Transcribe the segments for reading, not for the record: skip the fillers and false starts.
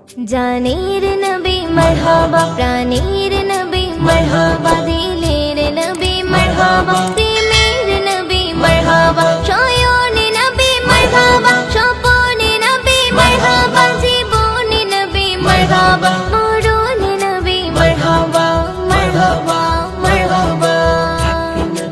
জানের নবী মারহাবা, প্রাণের নবী মারহাবা, দিলের নবী মারহাবা, প্রেমের নবী মারহাবা, শয়নে নবী মারহাবা, স্বপনে নবী মারহাবা, জীবনে নবী মারহাবা, মরণে নবী মারহাবা, মারহাবা, মারহাবা।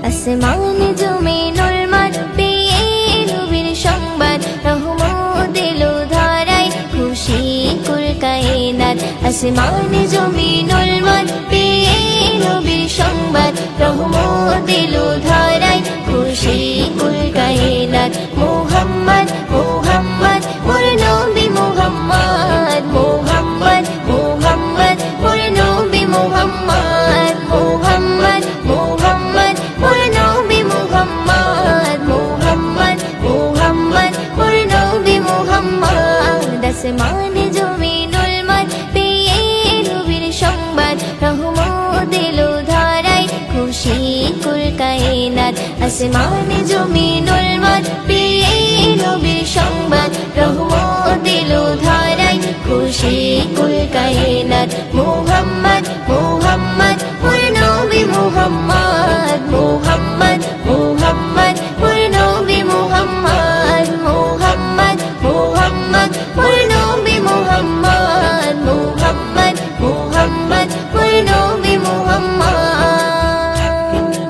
আসমান জমিনুল মাঠ পেয়ে নবীর সংবাদ, রহমত এলো ধারায়, খুশি কুল কায়নাত। আসমান জমিনুল মাঠ পেয়ে নবীর সংবাদ, রহমত এলো ধারায়, খুশি কুল কায়নাত। মুহাম্মদ মুহাম্মদ মোর নবী মুহাম্মদ, মুহাম্মদ মুহাম্মদ মোর নবী মুহাম্মদ, মুহাম্মদ মুহাম্মদ মোর নবী মুহাম্মদ, মুহাম্মদ মুহাম্মদ মোর নবী মুহাম্মদ। আসমান জমিনুল মাঠ পেয়ে নবীর সংবাদ, রহমত এলো ধারায়, খুশি কুল কায়নাত। আসমান জমিনুল মাঠ পেয়ে নবীর সংবাদ, রহমত এলো ধারায়, খুশি কুল কায়নাত। মুহাম্মদ মুহাম্মদ মোর নবী মুহাম্মদ, মুহাম্মদ মুহাম্মদ মোর নবী মুহাম্মদ, মুহাম্মদ মুহাম্মদ মোর নবী মুহাম্মদ, মুহাম্মদ মুহাম্মদ মোর নবী মুহাম্মদ।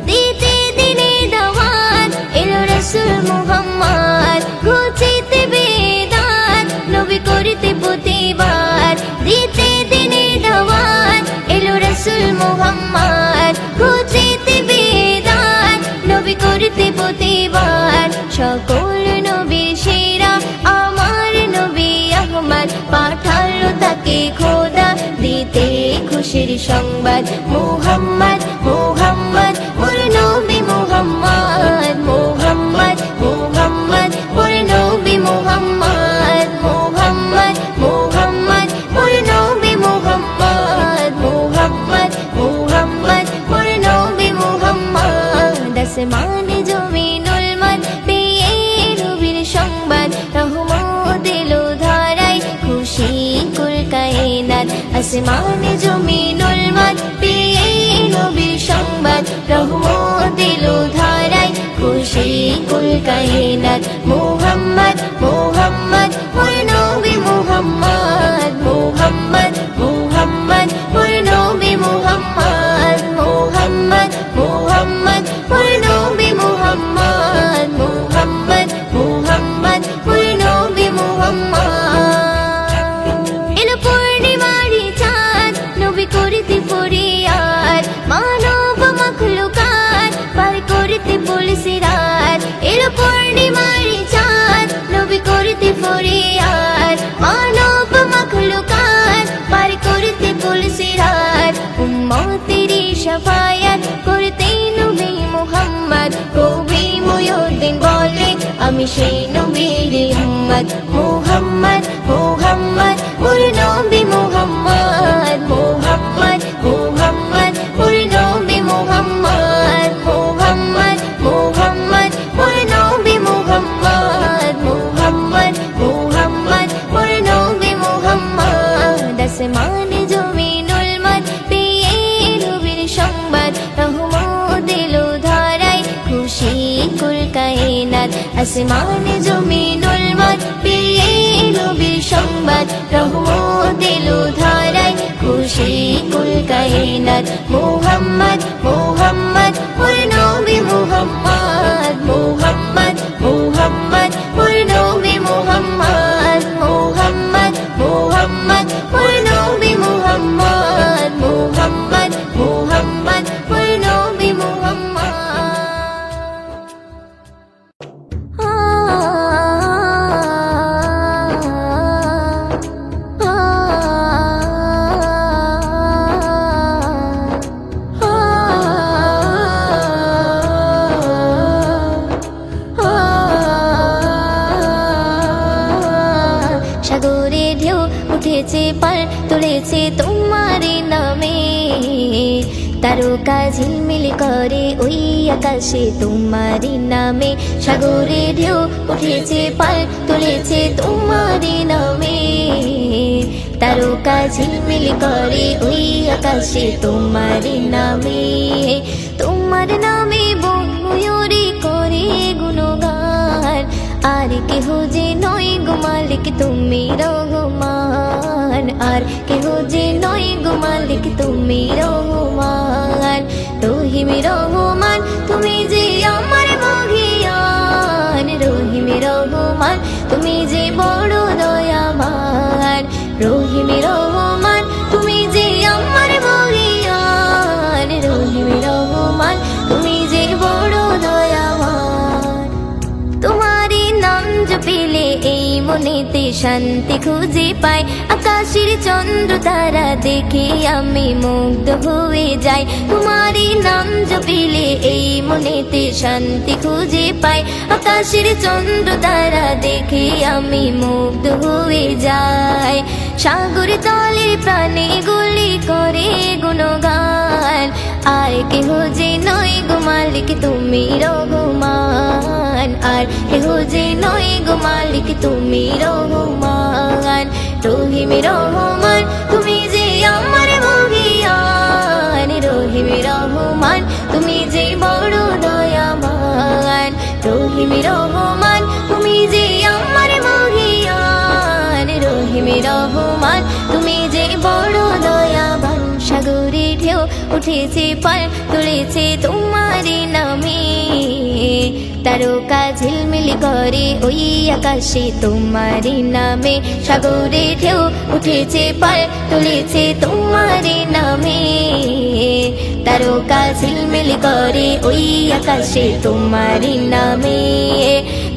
দিতে দিনে দাওয়াত এলো রাসূল মুহাম্মদ, ঘুচিতে বেদাত নবী করিতে প্রতিবাদ। দিতে দিনে দাওয়াত এলো রাসূল মুহাম্মদ, ঘুচিতে বেদাত নবী করিতে প্রতিবাদ। সকল নবীর সেরা আমার নবী আহমদ, পাঠালো তাকে খোদা দিতে খুশির সংবাদ। মুহাম্মদ মুহাম্মদ মোর নবী মুহাম্মদ, মুহাম্মদ মুহাম্মদ মোর নবী মুহাম্মদ, মুহাম্মদ মুহাম্মদ মোর নবী মুহাম্মদ, মুহাম্মদ মুহাম্মদ মোর নবী মুহাম্মদ। আসমান জমিনুল মাঠ পেয়ে নবীর সংবাদ, রহমত এলো ধারায়, খুশি কুল কায়নাত। আসমান জমিনুল মাঠ পেয়ে নবীর সংবাদ, রহমত এলো ধারায়, খুশি কুল কায়নাত। মুহাম্মদ মুহাম্মদ মোর নবী মুহাম্মদ, মুহাম্মদ মুহাম্মদ মোর নবী মুহাম্মদ, মুহাম্মদ মুহাম্মদ মোর নবী মুহাম্মদ, মুহাম্মদ মুহাম্মদ মোর নবী মুহাম্মদ। এলো পূর্ণিমারি চাঁদ নবী করিতে ফরিয়াদ, মানব মাখলুকাত পার করিতে বলছে রাত। এলো পূর্ণিমারি চাঁদ নবী করিতে ফরিয়াদ, মানব মাখলুকাত পার করিতে বলছে রাত। উম্মতের শাফায়াত করতে নবী মুহাম্মদ, কবি মুয়ুদ্দিন বলে আমি সেই নবীর উম্মত। মুহাম্মদ মুহাম্মদ মোর নবী মুহাম্মদ, মুহাম্মদ মুহাম্মদ মোর নবী মুহাম্মদ, মুহাম্মদ মুহাম্মদ মোর নবী মুহাম্মদ, মুহাম্মদ মুহাম্মদ মোর নবী মুহাম্মদ। আসমান জমিনুল মাঠ পেয়ে নবীর সংবাদ, রহমত এলো ধারায়, খুশি কুল কায়নাত। আসমান জমিনুল মাঠ পেয়ে নবীর সংবাদ, রহমত এলো ধারায়, খুশি কুল কায়নাত। মুহাম্মদ মুহাম্মদ মোর নবী মুহাম্মদ, মুহাম্মদ মুহাম্মদ মোর নবী মুহাম্মদ, মুহাম্মদ মুহাম্মদ মোর নবী মুহাম্মদ, মুহাম্মদ মুহাম্মদ মোর নবী মুহাম্মদ। সাগরে ঢেউ উঠেছে পার তুলেছে তোমার নামে, তারকা ঝিলমিল করে ওই আকাশে তোমার নামে। সাগরে ঢেউ উঠেছে পার তুলেছে তোমার নামে, তার তারকা ঝিলমিল করে ওই আকাশে তোমারি নামে, তোমার নামে বন ময়ূরী করে গুণগান, আর কেহ যে নয় গো মালিক তুমি রহমান, আর কেহ যে নয় গো মালিক তুমি রহমান, রহিম রহমান তুমি যে আমার মহিয়ান, রহিম রহমান তুমি যে বড় দয়াবান, রহিম রহমান তুমি যে আমার মহিয়ান, রহিম রহমান তুমি যে বড় দয়াবান। তোমারি নাম জপিলে এই মনেতে শান্তি খুঁজে পাই, আকাশের চন্দ্র তারা দেখে আমি মুগ্ধ হয়ে যাই, তোমারি নাম জপিলে এই মনেতে শান্তি খুঁজে পাই, আকাশের চন্দ্র তারা দেখে আমি মুগ্ধ হয়ে যাই, সাগর তলে প্রাণে গুলি করে গুণগান, আর কেহ যে নয় গো মালিক তুমি রহমান, আর কেহ যে নয় গো মালিক তুমি রহমান, রহিম রহমান তুমি যে আমার মহিয়ান, রহিম রহমান তুমি যে বড় দয়াবান, রহিম রহমান তুমি যে আমার মহিয়ান, রহিম রহমান তুমি যে বড় দয়াবান। সাগরে ঢেউ উঠেছে পার তুলেছে তোমারি নামে, তারকা ঝিলমিল করে ওই আকাশে তোমারি নামে, সাগরে ঢেউ উঠেছে পার তুলেছে তোমারি নামে, তারকা ঝিলমিল করে ওই আকাশে তোমারি নামে,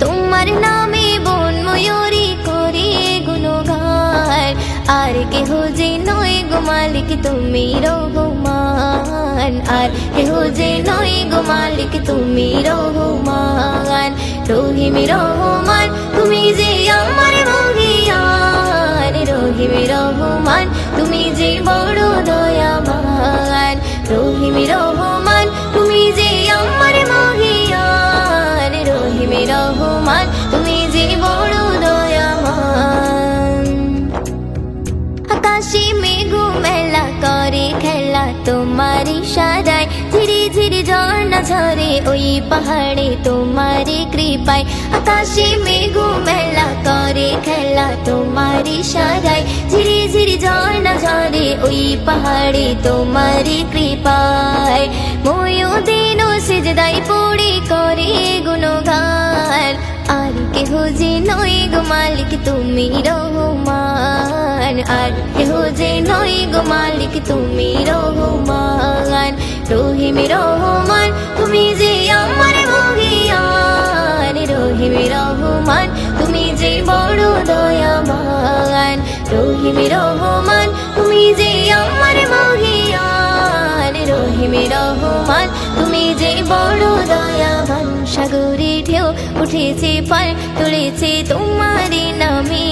তোমার নামে বন ময়ূরী করে গুণগান, আর কেহ যে নয় গো মালিক তুমি রহমান, আর কেহ যে নয় গো মালিক তুমি রহমান, রহিম রহমান তুমি যে আমার মহিয়ান, রহিম রহমান তুমি যে বড় দয়াবান, রহিম রহমান তুমি যে আমার মহিয়ান, রহিম রহমান তুমি যে বড় দয়াবান। আকাশে মেঘ মেলা করে খেলা তোমারি সারায়, ধীরে ধীরে ঝর্ণা ঝরে ওই পাহাড়ে তোমারি কৃপায়, আকাশে মেঘ মেলা করে খেলা তোমারি সারায়, ধীরে ধীরে ঝর্ণা ঝরে ওই পাহাড়ে তোমারি কৃপায়, ময়ূদিন সিজদায় পড়ে করে গুণগান, আর কেহ যে নয় গো মালিক তুমি রহমান, আর কেহ যে নয় গো মালিক তুমি রহমান, রহিম রহমান তুমি যে আমার মহিয়ান, রহিম রহমান তুমি যে বড় দয়াবান, রহিম রহমান তুমি যে আমার মহিয়ান, রহিম রহমান তুমি যে বড় দয়াবান। সাগরে ঢেউ উঠেছে পার তুলেছে তোমারি নামে,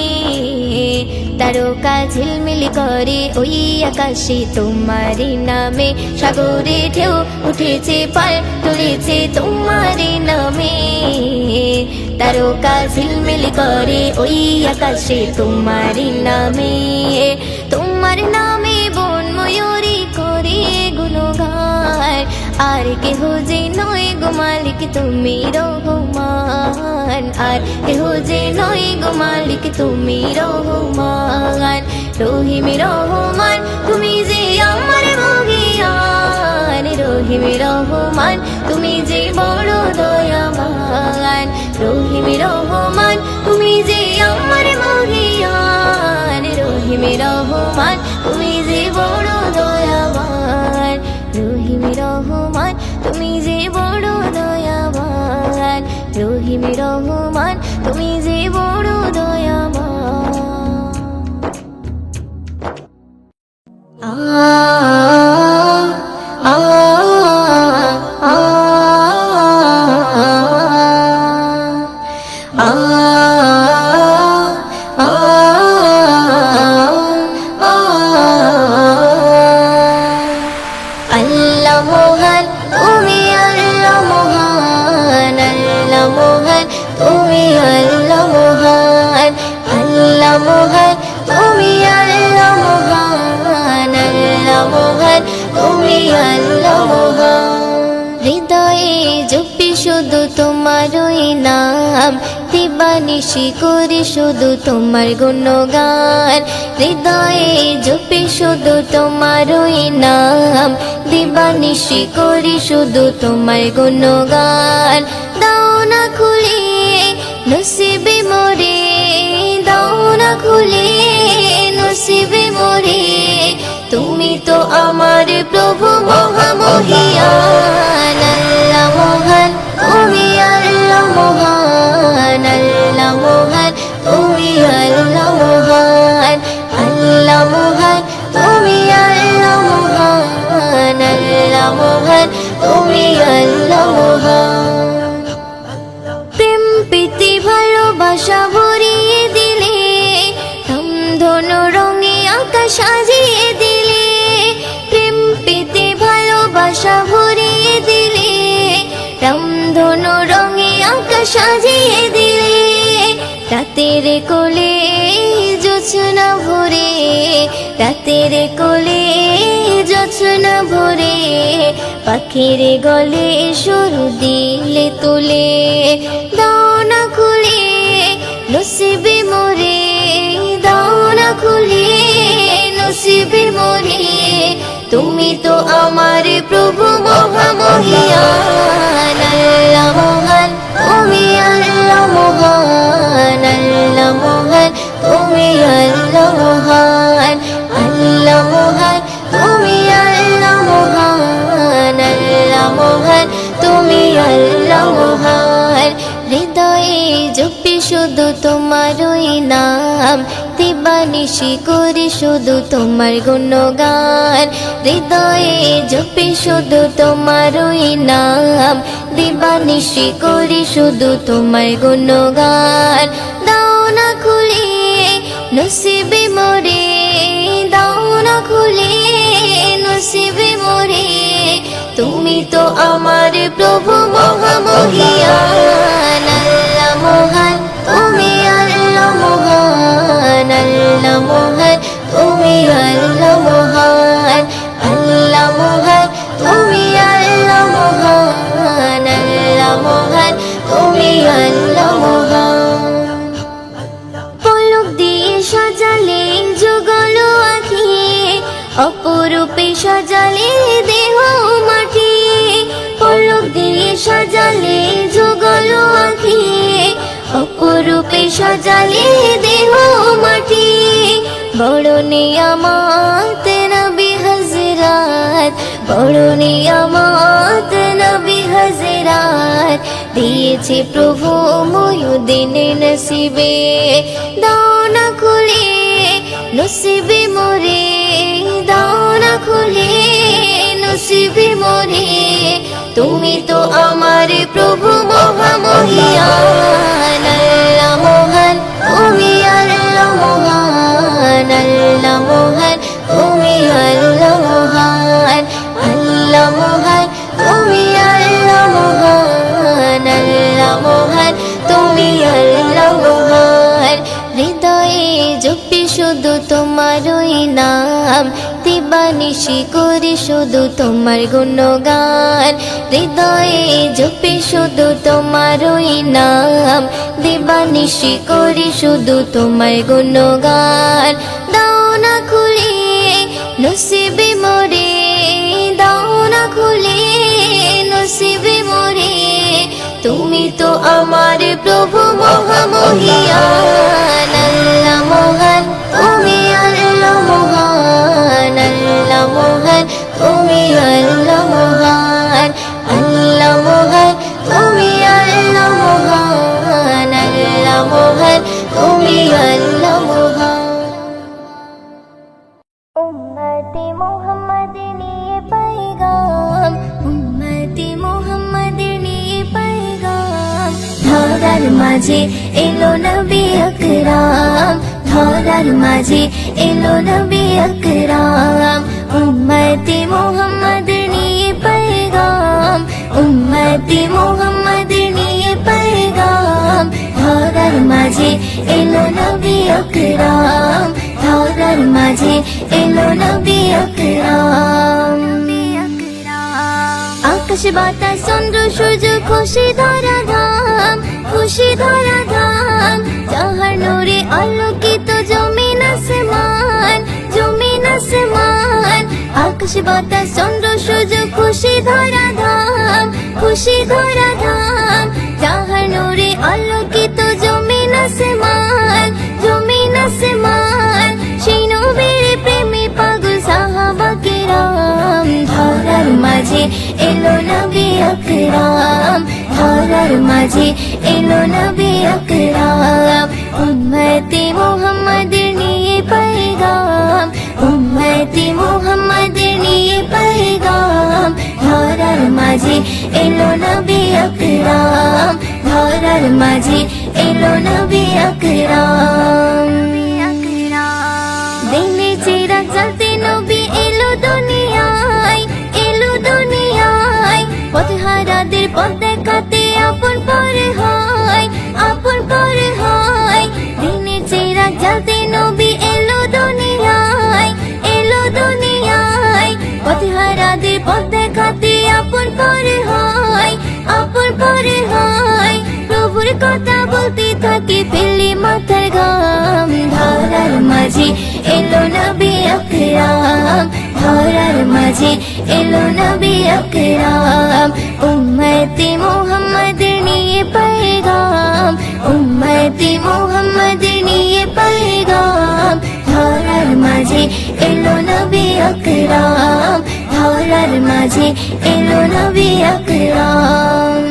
তারকা ঝিলমিল করে ওই আকাশে তোমারি নামে, সাগরে ঢেউ উঠেছে পার তুলেছে তোমারি নামে, তারকা ঝিলমিল করে ওই আকাশে তোমারি নামে, তোমার নামে বন ময়ূরী করে গুণগান, আর কেহ যে নয় গো মালিক তুমি রহমান, আর কেহ যে নয় গো মালিক তুমি রহমান, রহিম রহমান তুমি যে আমার মহিয়ান, রহিম রহমান তুমি যে বড় দয়াবান, রহিম রহমান তুমি যে আমার মহিয়ান, রহিম রহমান তুমি যে বড় দয়াবান, রহিম রহমান তুমি যে বড় দয়াবান, রহিম রহমান তুমি যে বড় দয়াবান। আ আ আ আ আল্লাহ মোহন তুমি আল্লাহ মোহন, আল্লাহ মোহন তুমি আল্লাহ দিবানিশি করি শুধু তোমার গুণগান হৃদয়ে জপি শুধু তোমারই নাম দিবানিশি করি শুধু তোমার গুণগান দাও না খুলে নসিবে মোরে দাও না খুলে নসিবে মোরে তুমি তো আমার প্রভু মহামহিয়ান আল্লাহ মহান তুমি আল্লাহ মহান আল্লাহ মহান তুমি আল্লাহ মহান আল্লাহ মহান তুমি আল্লাহ মহান আল্লাহ মহান তুমি আল্লাহ মহান প্রেম প্রীতি ভালোবাসা ভরিয়ে দিলে ধনু রঙে আকাশ সাজিয়ে দিলে প্রেম প্রীতি ভালোবাসা ভরিয়ে দিলে রামধনু রঙে আকাশ সাজিয়ে দিলে রাতের কোলে জোছনা ভরে রাতের কোলে জোছনা ভরে পাখির গলে সুর দিলে তুলে দাও না খুলে নসিবে মোরে দাও না খুলে নসিবে মোরে তুমি তো আমার প্রভু মহামহিয়ান আল্লাহ মহান তুমি আল্লাহ মহান আল্লাহ মহান তুমি আল্লাহ মহান আল্লাহ মহান তুমি আল্লাহ মহান আল্লাহ মহান তুমি আল্লাহ মহান হৃদয়ে জপি শুধু তোমারই নাম দিবানিশি করি শুধু তোমার গুণগান হৃদয়ে জপি শুধু তোমারই নাম দিবানিশি করি শুধু তোমার গুণগান দাও না খুলে নসিবে মোরে দাও না খুলে নসিবে মোরে তুমি তো আমার প্রভু মহামহিয়ান আল্লাহ মহান তুমি আল্লাহ মহান আল্লাহ মহান তুমি আল্লাহ মহান আল্লাহ মহান তুমি আল্লাহ মহান আল্লাহ মহান তুমি আল্লাহ মহান পলক দিয়ে সাজালে যুগল আঁখি অপরূপে সাজালে দেহ মাটি পলক দিয়ে সাজালে যুগল আঁখি অপরূপে সাজালে দেহ মাটি বড় নিয়ামত নবী হযরত বড় নিয়ামত নবী হযরত দিয়েছে প্রভু মুয়ুদ্দিন নসিবে দাও না খুলে নসিবে মোরে দাও না খুলে নসিবে মোরে তুমি তো আমার প্রভু মহামহিয়ান আল্লাহ মহান তুমি আল্লাহ মহান আল্লাহ মহান তুমি আল্লাহ মহান আল্লাহ মহান তুমি আল্লাহ মহান আল্লাহ মহান তুমি আল্লাহ মহান হৃদয়ে জপি শুধু তোমারই নাম দিবানিশি করি শুধু তোমার গুণগান হৃদয়ে জপি শুধু তোমারই নাম দিবানিশি করি শুধু তোমার গুণগান দাও না খুলে নসিবে মোরে দাও না খুলে নসিবে মোরে তুমি তো আমার প্রভু মহামহিয়ান আল্লাহ মহান তুমি আল্লাহ মহান আল্লাহ মহান তুমি আল্লাহ মহান আল্লাহ মহান তুমি আল্লাহ মহান আল্লাহ মহান তুমি আল্লাহ মহান উম্মতে মুহাম্মদ নিয়ে पैगाम উম্মতে মুহাম্মদ নিয়ে पैगाम ধরার মাঝে এলো নবী আকরাম ধরার মাঝে এলো নবী আকরাম উম্মতে মুহাম্মদ নিয়ে पैगाम উম্মতে মুহাম্মদ নিয়ে पैगाम ধরার মাঝে এলো নবী আকরাম ধরার মাঝে এলো নবী আকরাম আকাশ বাতাস চন্দ্র সূর্য খুশি ধরা ধাম, খুশি ধরা ধাম। যাহার নূরে আলোকিত জমিন আসমান, জমিন আসমান। আকাশ বাতাস চন্দ্র সূর্য খুশি ধরা ধাম, খুশি ধরা ধাম। যাহার নূরে আলোকিত জমিন আসমান, জমিন আসমান। সেই নবীর প্রেমে পাগল সাহাবা কেরাম। ধরার মাঝে এলো নবী আকরাম, ধরার মাঝে এলো নবী আকরাম। উম্মতে মুহাম্মাদের নিয়ে পয়গাম, উম্মতে মুহাম্মাদের নিয়ে পয়গাম। ধরার মাঝে এলো নবী আকরাম, ধরার মাঝে এলো নবী আকরাম। দিনে চিরাগ জ্বলতে নবী এলো দুনিয়ায়, এলো দুনিয়ায়। পথহারাদের পথ দেখাতে আপন পরে হয়, আপন পরে হয়। দিনে চিরাগ জ্বলতে নবী এলো দুনিয়ায়, এলো দুনিয়ায়। পথহারাদের পথ দেখাতে আপন পরে হয়, আপন পরে হয়। প্রভুর কথা বলতে থাকে ফেলে মাথার ঘাম। ধরার মাঝে এলো নবী আকরাম, ধরার মাঝে এলো নবী আকরাম। উম্মতে মুহাম্মাদের নিয়ে পয়গাম, উম্মতে মুহাম্মাদের নিয়ে পয়গাম। ধরার মাঝে এলো নবী আকরাম, ধরার মাঝে এলো নবী আকরাম।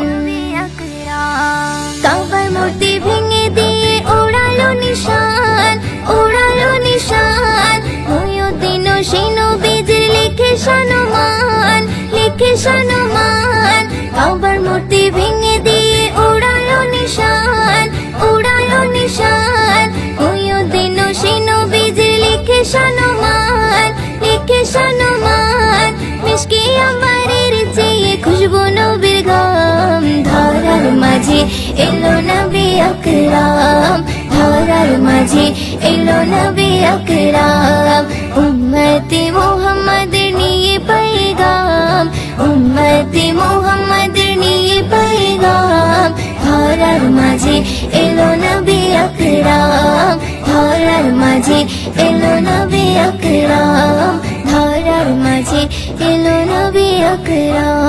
কাবার মূর্তি ভেঙে দিয়ে ওড়ালো নিশান, ওড়ালো নিশান। মুহিউদ্দিন সেই নবীজির লিখে সম্মান, লিখে সম্মান। কাবার মূর্তি ভেঙে দিয়ে ওড়ালো নিশান, ওড়ালো নিশান। মুহিউদ্দিন সেই নবীজির লিখে সম্মান, লিখে সম্মান। মিশকে আম্বারের চেয়ে খুশবু নবীর গাম। ধরার মাঝে এলো নবী আকরাম, ধরার মাঝে এলো নবী আকরাম। উম্মতে মুহাম্মাদের নিয়ে পয়গাম, উম্মতে মুহাম্মাদের নিয়ে পয়গাম। ধরার মাঝে এলো নবী আকরাম, ধরার মাঝে এলো নবী আকরাম। ধরার মাঝে এলো নবী আকরাম।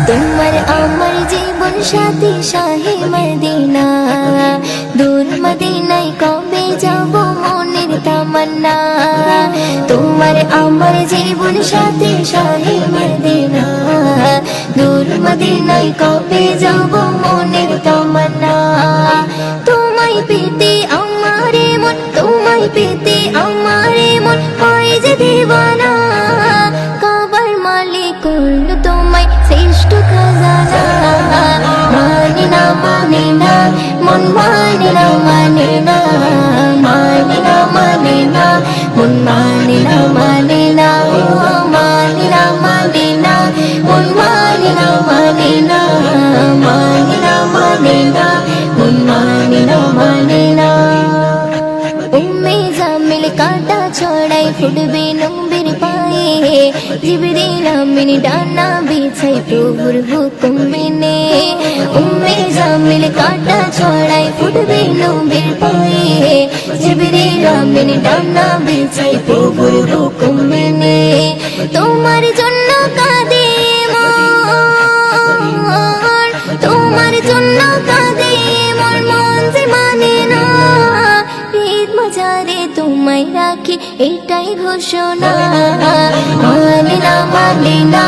তোমার আমার জীবন সাথী শাহে মদিনা, দূর মদিনায় কবে যাব মনের তামান্না। তোমার আমার জীবন সাথী শাহে মদিনা, দূর মদিনায় কবে যাব মনের তামান্না। তোমায় পেতে আমারে মন, তোমায় পেতে আমারে মন হয় যে দিবানা। কাবার মালিক করল তোমায় শ্রেষ্ঠ খাজানা। মানে না মানে না মন মানে না মানে না, মানে না মানে না মন মানে না মানে না, মানে না মানে না মন মানে না মানে না, মানে না মানে না মন মানে না মানে না। উম্মে জামিল কাঁটা ছড়াই ফুটবে নবীর পায়ে। জিবরিল আমিন ডানা বিছাই প্রভুর হুকুম মেনে। উম্মে জামিল কাঁটা ছড়াই ফুটবে নবীর পায়ে। জিবরিল আমিন ডানা বিছাই প্রভুর হুকুম মেনে। তোমার জন্য কাঁদে মন, তোমার জন্য কাঁদে মন, মন যে মানে না। ঈদ মাঝারে তোমায় রাখি এটাই ঘোষণা। মানে না মানে না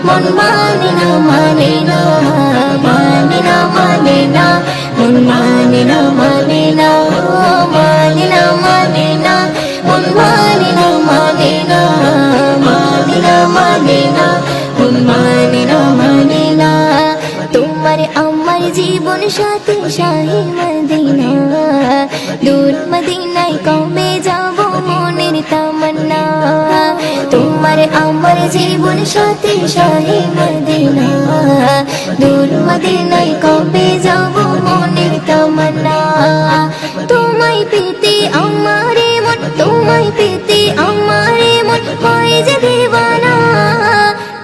মন মানে না মানে না, মানে না মানে না মন মানে না মানে না, মানে না মানে না মন মানে না মানে না, মানে না মানে না মন মানে না মানে না। তোমার আমার জীবন সাথী শাহে মদিনা, দূর মদিনায় কবে যাব মনের তামান্না তোমার আমার জীবন সাথী শাহে মদিনা দূর মদিনায় কবে যাব মনের তামান্না তোমায় পেতে আমারে মন তোমায় পেতে আমারে মন হয় যে দিওয়ানা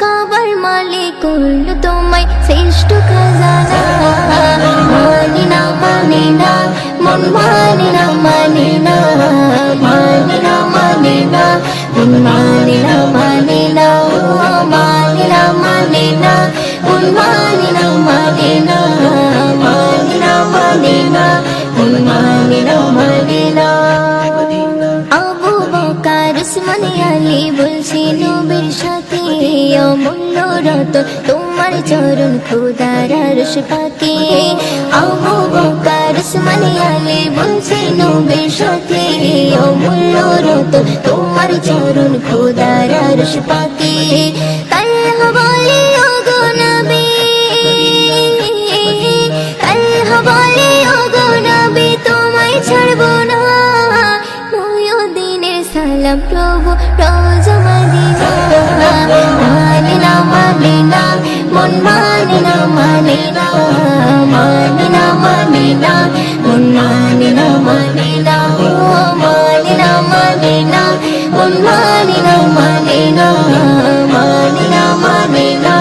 কাবার মালিক করল তোমায় শ্রেষ্ঠ খাজানা মানি না মানি না মন মানি না মানি না মানি না মানি না মন মানি না মানি না মানি না মানি না মন মানি না মানি না মানি না মানি না মন মানি না মানি না আবু বকর উসমান আলী বলছি নবীর সাথে অমূল্য রতন তোমার চরণ খোদার আরশ পাকে আবু বকর উসমান আলী বলছি নবীর সাথে অমূল্য রতন তোমার চরণ খোদার আরশ পাকে তাল্লাহ বলে ওগো নবী তাল্লাহ বলে ওগো নবী তোমায় ছাড়বো না সালাম প্রভু রোজা মদিনা মানে না মানে না মন মানে না মানে না মানে না মানে না মন মানে না মানে না মানে না মানে না মন মানে না মানে না মানে না মানে না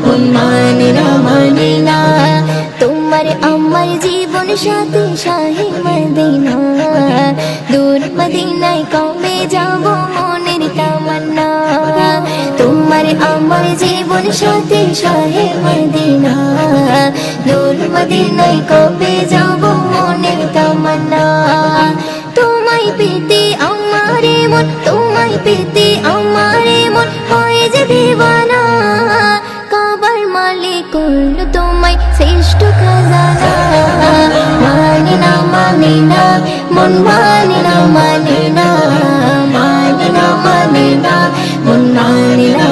মন মানে না মানে না তোমার আমার জীবন সাথী শাহে মদিনা দূর মদিনায় কবে যাব মনের তামান্না তোমার আমার জীবন সাথী শাহে মদিনা দূর মদিনায় কবে যাব মনের তামান্না তোমায় পেতে আমারে মন তোমায় পেতে আমারে মন হয় যে দিওয়ানা কাবার মালিক করল তোমায় শ্রেষ্ঠ খাজানা মানি না মানি না মন মানি না মানি না মানি না মানি না মন মানি না